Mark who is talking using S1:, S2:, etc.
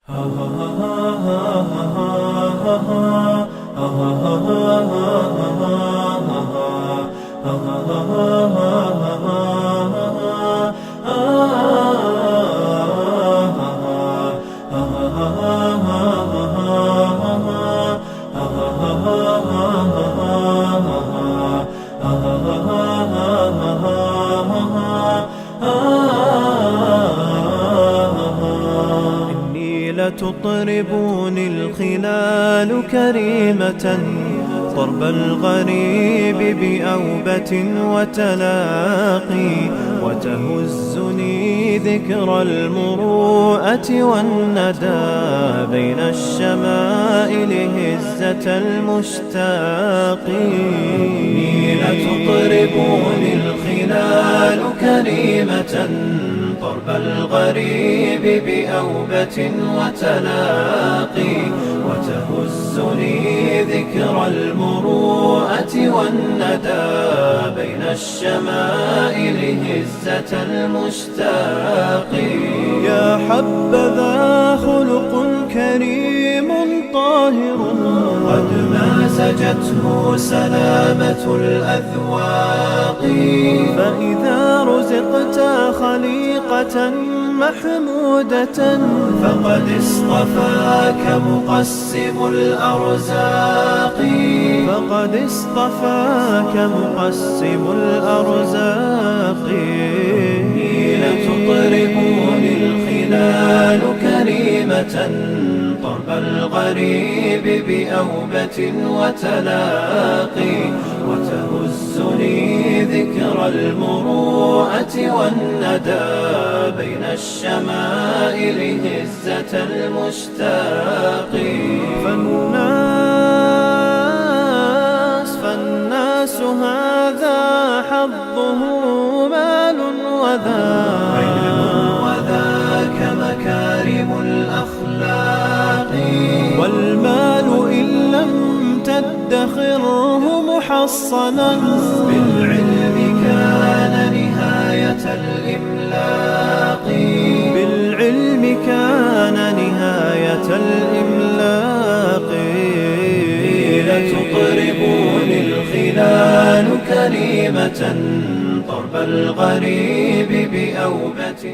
S1: إني لتطربني الخلال كريمة طرب الغريب بأوبة وتلاقي، وتهزني ذكرى المروءة والندى بين الشمائل هزة المشتاق. إني لتطربني الخلال كريمة طرب الغريب بأوبة وتلاقي، وتهزني ذكرى المروءة والندى بين الشمائل هزة المشتاق. يا حبذا خلق كريم طاهر قد مازجته سلامة الأذواق، فإذا رزقت خليقة محمودة فقد اصطفاك مقسم الأرزاق، فقد اصطفاك مقسم الأرزاق. إني لتطربني الخلال كريمة طرب الغريب بأوبة وتلاقي، وتهزني ذكرى المروءة والندى بين الشمائل هزة المشتاق. فالناس هذا حظه مال وذاك مكارم الأخلاق، والمال إن لم تدخره محصنا بالعلم كان نهاية الإملاق، بالعلم كان نهاية الإملاق. لتطربني الخلال كريمة طرب الغريب بأوبة